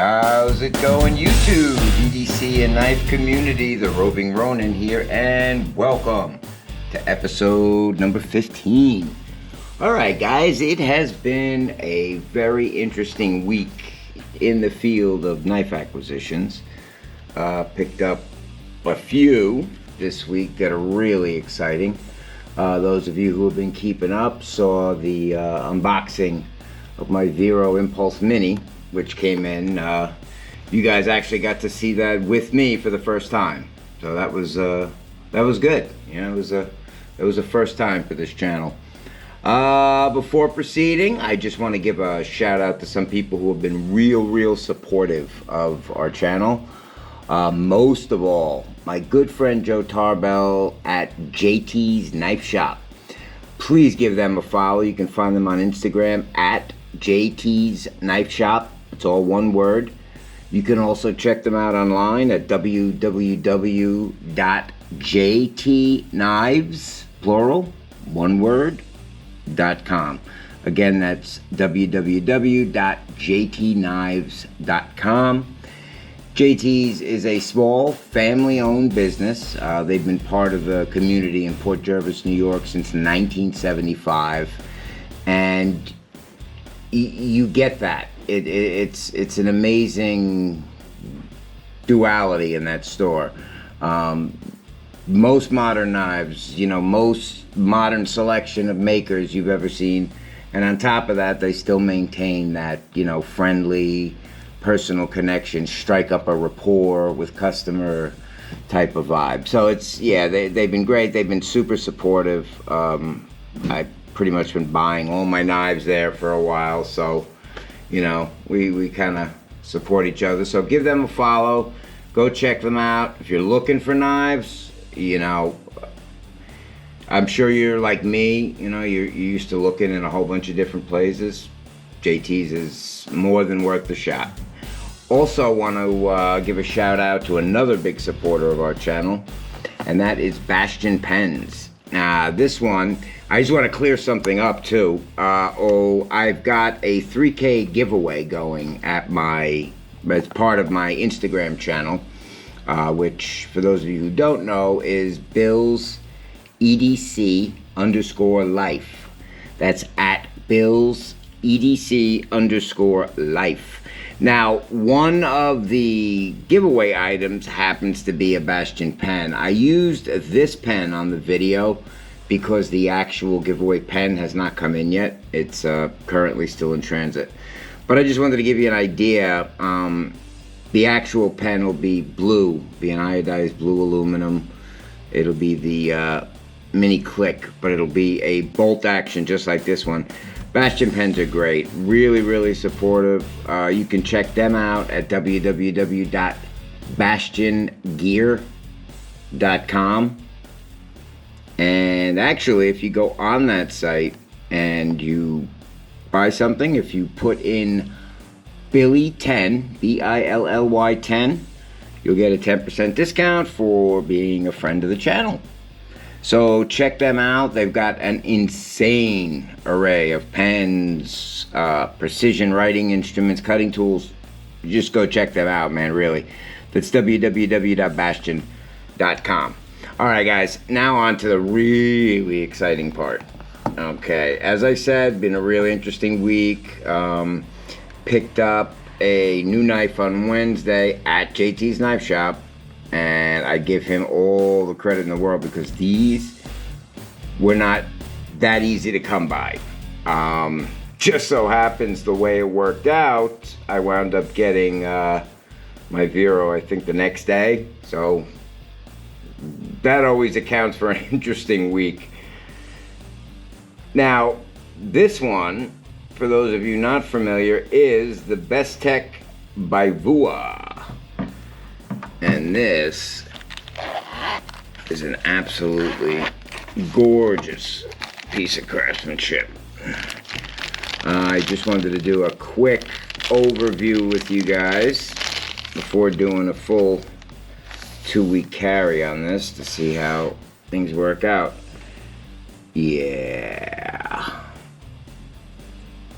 How's it going, YouTube? EDC and knife community, the Roving Ronin here, and welcome to episode number 15. Alright guys, it has been a very interesting week in the field of knife acquisitions. Picked up a few this week that are really exciting. Those of you who have been keeping up saw the unboxing of my Vero Impulse Mini, which came in. You guys actually got to see that with me for the first time, so that was good. You know, it was a first time for this channel. Before proceeding, I just want to give a shout out to some people who have been real supportive of our channel. Most of all, my good friend Joe Tarbell at JT's Knife Shop. Please give them a follow. You can find them on Instagram at JT's Knife Shop. It's all one word. You can also check them out online at www.jtknives, plural, one word, .com. Again, that's www.jtknives.com. JT's is a small family-owned business. They've been part of the community in Port Jervis, New York since 1975, and you get that. It's an amazing duality in that store. Most modern knives, you know, most modern selection of makers you've ever seen, and on top of that, they still maintain that, you know, friendly, personal connection, strike up a rapport with customer type of vibe. So it's, yeah, they've been great. They've been super supportive. I've pretty much been buying all my knives there for a while, so you know, we kind of support each other. So give them a follow. Go check them out. If you're looking for knives, you know, I'm sure you're like me. You know, you're used to looking in a whole bunch of different places. JT's is more than worth the shot. Also want to give a shout out to another big supporter of our channel, and that is Bastion Pens. This one, I just want to clear something up too. I've got a 3K giveaway going at as part of my Instagram channel, which for those of you who don't know is Bill's EDC _life. That's at Bill's EDC _life. Now, one of the giveaway items happens to be a Bastion pen. I used this pen on the video because the actual giveaway pen has not come in yet. It's currently still in transit. But I just wanted to give you an idea. The actual pen will be blue, be an iodized blue aluminum. It'll be the mini click, but it'll be a bolt action just like this one. Bastion pens are great, really supportive. You can check them out at www.bastiongear.com. And actually, if you go on that site and you buy something, if you put in Billy10, B-I-L-L-Y 10, you'll get a 10% discount for being a friend of the channel. So check them out. They've got an insane array of pens, precision writing instruments, cutting tools. Just go check them out, man, really. That's www.bastion.com. Alright guys, now on to the really exciting part. Okay, as I said, been a really interesting week. Picked up a new knife on Wednesday at JT's Knife Shop. And I give him all the credit in the world because these were not that easy to come by. Just so happens the way it worked out, I wound up getting my Vero, I think, the next day. So that always accounts for an interesting week. Now, this one, for those of you not familiar, is the Best Tech by Buwaya. And this is an absolutely gorgeous piece of craftsmanship. I just wanted to do a quick overview with you guys before doing a full 2-week carry on this to see how things work out. Yeah.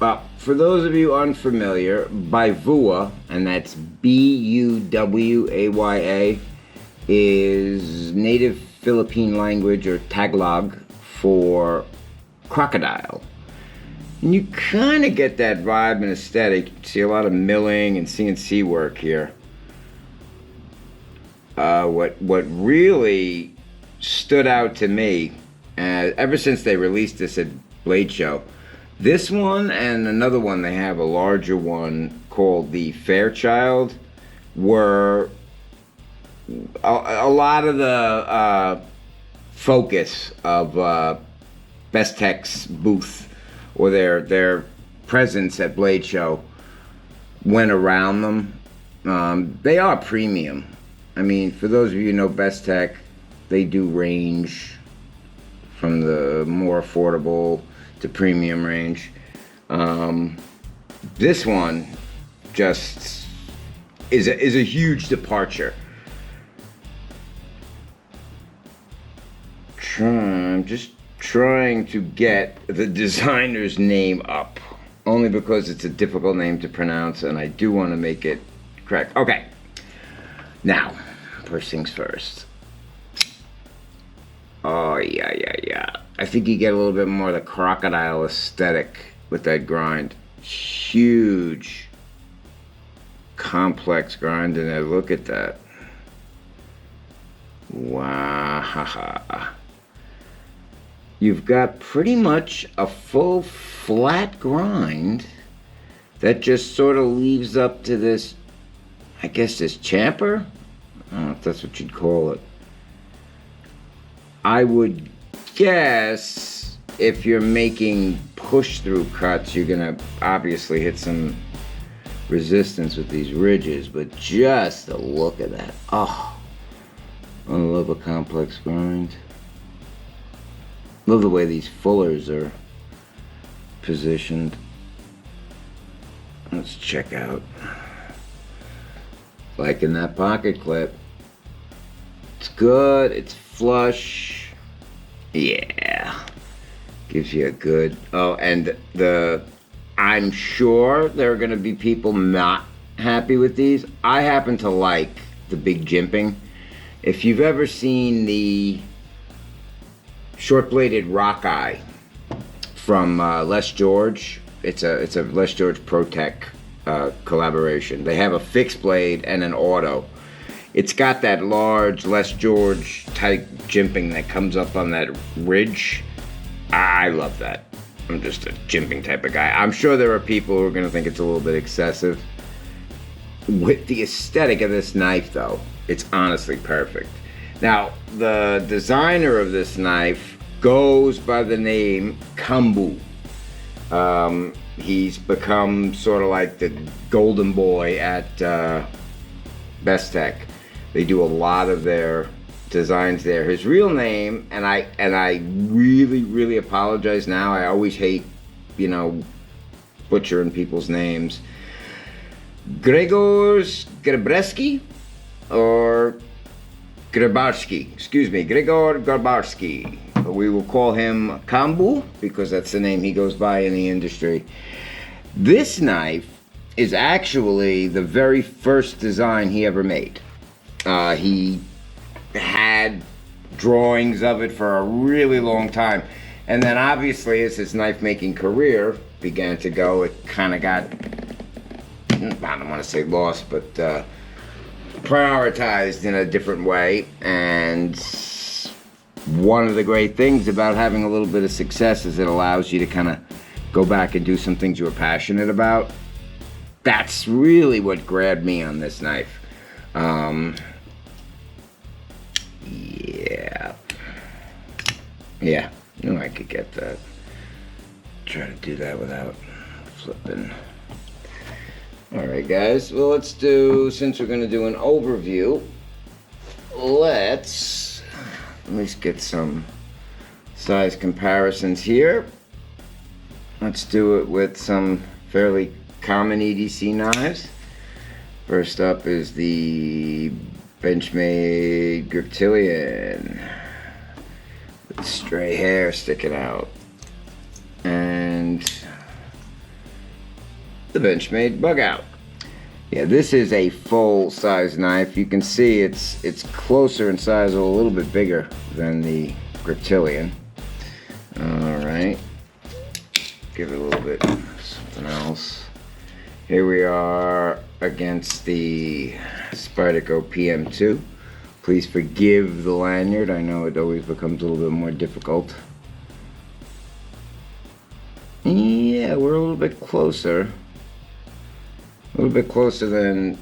Well, for those of you unfamiliar, Buwaya, and that's Buwaya, is native Philippine language or Tagalog for crocodile. And you kind of get that vibe and aesthetic. You see a lot of milling and CNC work here. What really stood out to me, ever since they released this at Blade Show, this one and another one, they have a larger one called the Fairchild, were a lot of the focus of Bestech's booth or their presence at Blade Show went around them. They are premium. I mean, for those of you who know Bestech, they do range from the more affordable to premium range. This one just is a huge departure. I'm just trying to get the designer's name up, only because it's a difficult name to pronounce and I do want to make it correct. Okay, now, first things first. Oh, yeah. I think you get a little bit more of the crocodile aesthetic with that grind. Huge, complex grind in there. Look at that. Wow. You've got pretty much a full flat grind that just sort of leaves up to this, I guess, this chamfer? I don't know if that's what you'd call it. I would guess if you're making push-through cuts, you're gonna obviously hit some resistance with these ridges, but just the look of that. Oh, I love a complex grind. Love the way these fullers are positioned. Let's check out. Like in that pocket clip. It's good, it's flush. Yeah. Gives you a good, oh, and I'm sure there are gonna be people not happy with these. I happen to like the big jimping. If you've ever seen the short-bladed rock eye from Les George, it's a Les George ProTech collaboration. They have a fixed blade and an auto. It's got that large Les George type jimping that comes up on that ridge. I love that. I'm just a jimping type of guy. I'm sure there are people who are going to think it's a little bit excessive. With the aesthetic of this knife, though, it's honestly perfect. Now, the designer of this knife goes by the name Kombou. He's become sort of like the golden boy at Bestech. They do a lot of their designs there. His real name, and I really apologize now. I always hate, butchering people's names. Grzegorz Grabarski or Grabarski, Grzegorz Grabarski. We will call him Kombou because that's the name he goes by in the industry. This knife is actually the very first design he ever made. He had drawings of it for a really long time. And then obviously as his knife making career began to go, it kind of got, I don't want to say lost, but prioritized in a different way. And one of the great things about having a little bit of success is it allows you to kind of go back and do some things you were passionate about. That's really what grabbed me on this knife. Yeah, I could get that. Try to do that without flipping. Alright guys, well let's do, since we're going to do an overview, let me just get some size comparisons here. Let's do it with some fairly common EDC knives. First up is the Benchmade Griptilian with stray hair sticking out. And the Benchmade Bug Out. Yeah, this is a full-size knife. You can see it's closer in size, a little bit bigger than the Griptilian. All right, give it a little bit something else. Here we are against the Spyderco PM2. Please forgive the lanyard. I know it always becomes a little bit more difficult. Yeah, we're a little bit closer. A little bit closer than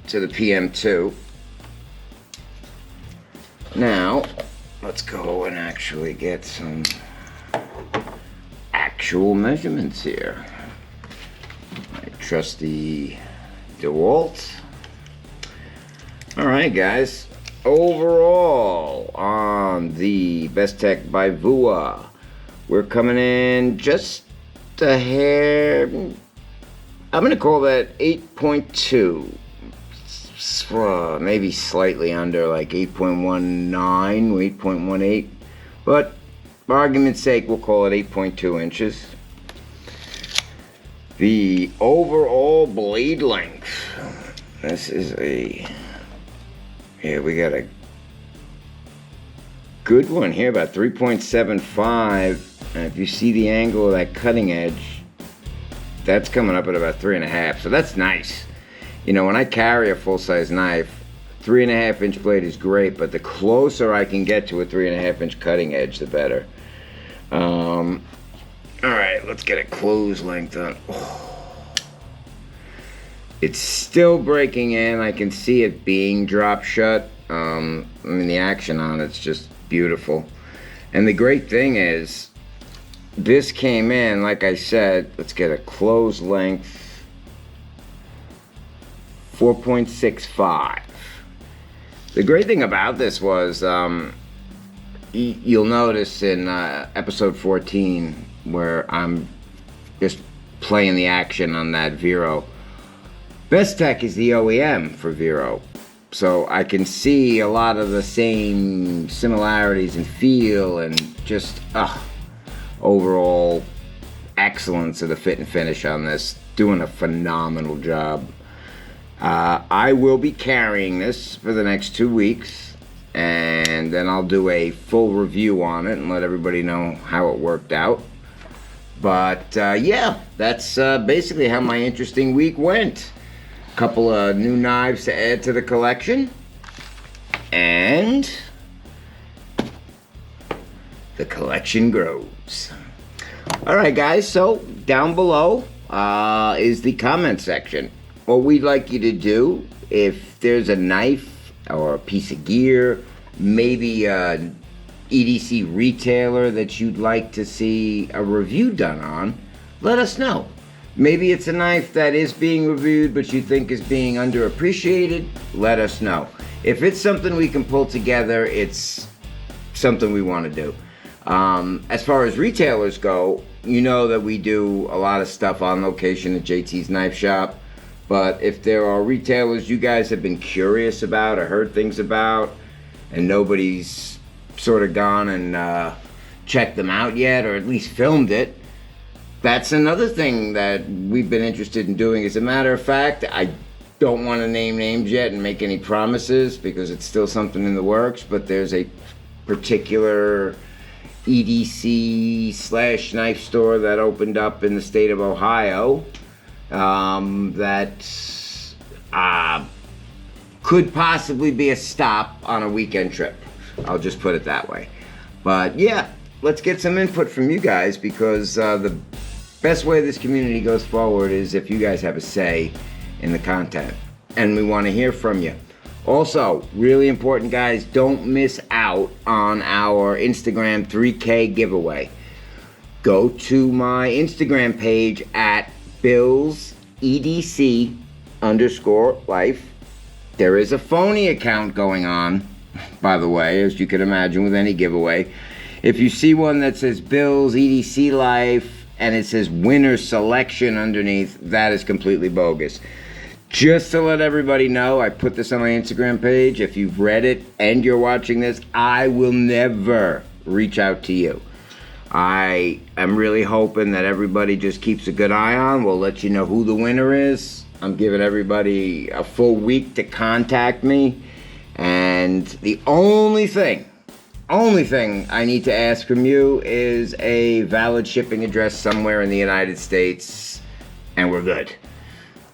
to the PM2. Now, let's go and actually get some actual measurements here. My trusty DeWalt. Alright guys, overall on the Bestech by Buwaya, we're coming in just a hair, I'm going to call that 8.2, maybe slightly under, like 8.19 or 8.18, but for argument's sake, we'll call it 8.2 inches. The overall blade length, this is we got a good one here, about 3.75, and if you see the angle of that cutting edge, that's coming up at about 3.5, so that's nice. You know, when I carry a full-size knife, 3.5 inch blade is great, but the closer I can get to a 3.5 inch cutting edge, the better. Alright, let's get a close length on. Oh. It's still breaking in. I can see it being drop shut. I mean, the action on it's just beautiful. And the great thing is, this came in, like I said, let's get a close length, 4.65. The great thing about this was, you'll notice in episode 14, where I'm just playing the action on that Vero. Bestech is the OEM for Vero, so I can see a lot of the same similarities in feel and just overall excellence of the fit and finish on this. Doing a phenomenal job. I will be carrying this for the next 2 weeks, and then I'll do a full review on it and let everybody know how it worked out. But yeah, that's basically how my interesting week went. A couple of new knives to add to the collection, and the collection grows. Alright guys, so down below is the comment section. What we'd like you to do, if there's a knife or a piece of gear, maybe a EDC retailer that you'd like to see a review done on, let us know. Maybe it's a knife that is being reviewed but you think is being underappreciated, let us know. If it's something we can pull together, it's something we want to do. As far as retailers go, you know that we do a lot of stuff on location at JT's Knife Shop, but if there are retailers you guys have been curious about or heard things about and nobody's sort of gone and checked them out yet, or at least filmed it, that's another thing that we've been interested in doing. As a matter of fact, I don't want to name names yet and make any promises because it's still something in the works, but there's a particular EDC / knife store that opened up in the state of Ohio that could possibly be a stop on a weekend trip. I'll just put it that way. But yeah, let's get some input from you guys, because the best way this community goes forward is if you guys have a say in the content, and we want to hear from you. Also, really important guys, don't miss out on our Instagram 3K giveaway. Go to my Instagram page at BillsEDC_life. There is a phony account going on, by the way, as you can imagine with any giveaway. If you see one that says Bill's EDC Life and it says winner selection underneath, that is completely bogus. Just to let everybody know, I put this on my Instagram page. If you've read it and you're watching this, I will never reach out to you. I am really hoping that everybody just keeps a good eye on. We'll let you know who the winner is. I'm giving everybody a full week to contact me. And the only thing I need to ask from you is a valid shipping address somewhere in the United States, and we're good.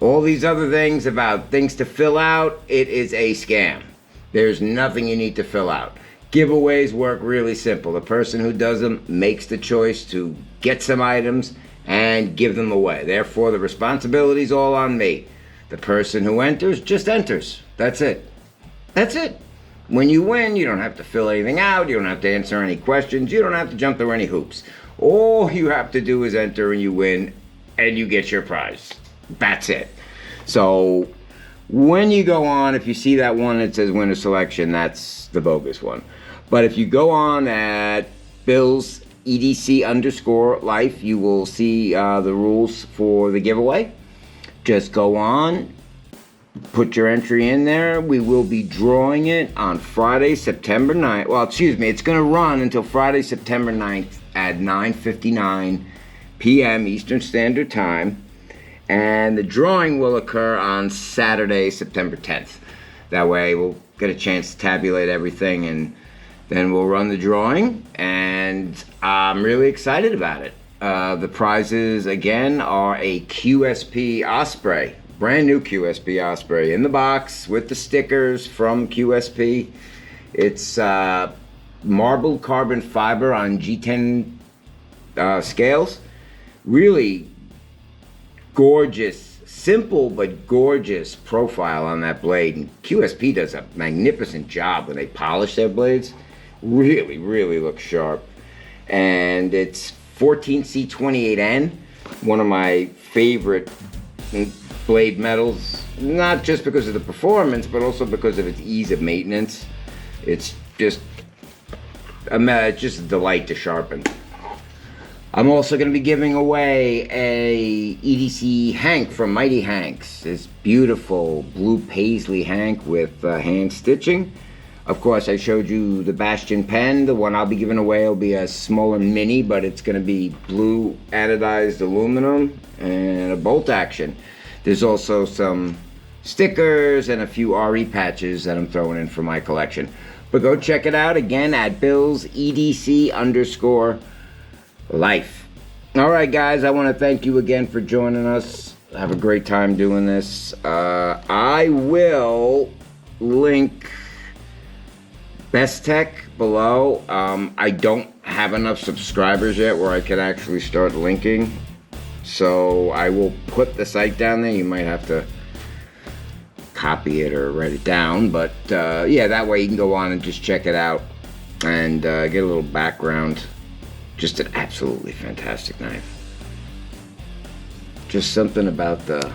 All these other things about things to fill out, it is a scam. There's nothing you need to fill out. Giveaways work really simple. The person who does them makes the choice to get some items and give them away. Therefore, the responsibility's all on me. The person who enters just enters. That's it. That's it. When you win, you don't have to fill anything out. You don't have to answer any questions. You don't have to jump through any hoops. All you have to do is enter and you win, and you get your prize. That's it. So when you go on, if you see that one that says winner selection, that's the bogus one. But if you go on at Bill's EDC_life, you will see the rules for the giveaway. Just go on, put your entry in there. We will be drawing it on Friday, September 9th. Well, excuse me, it's going to run until Friday, September 9th at 9:59 p.m. Eastern Standard Time. And the drawing will occur on Saturday, September 10th. That way we'll get a chance to tabulate everything, and then we'll run the drawing. And I'm really excited about it. The prizes, again, are a QSP Osprey. Brand new QSP Osprey in the box with the stickers from QSP. It's marbled carbon fiber on G10 scales. Really gorgeous, simple but gorgeous profile on that blade. And QSP does a magnificent job when they polish their blades. Really, really looks sharp. And it's 14C28N, one of my favorite blade metals, not just because of the performance, but also because of its ease of maintenance. It's just a delight to sharpen. I'm also going to be giving away a EDC Hank from Mighty Hanks. This beautiful blue paisley Hank with hand stitching. Of course, I showed you the Bastion pen. The one I'll be giving away will be a smaller mini, but it's going to be blue anodized aluminum and a bolt action. There's also some stickers and a few RE patches that I'm throwing in for my collection. But go check it out again at Bill's EDC_life. All right, guys, I want to thank you again for joining us. Have a great time doing this. I will link Best Tech below. I don't have enough subscribers yet where I can actually start linking. So I will put the site down there. You might have to copy it or write it down. But yeah, that way you can go on and just check it out and get a little background. Just an absolutely fantastic knife. Just something about the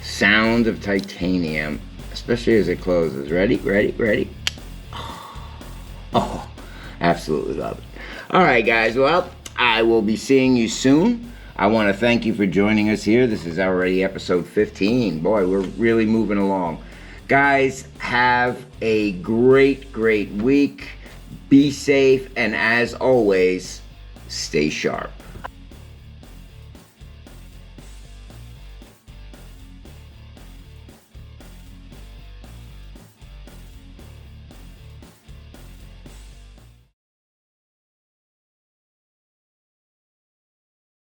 sound of titanium, especially as it closes. Ready, ready, ready. Oh, absolutely love it. All right, guys. Well, I will be seeing you soon. I want to thank you for joining us here. This is already episode 15. Boy, we're really moving along. Guys, have a great, great week. Be safe, and as always, stay sharp.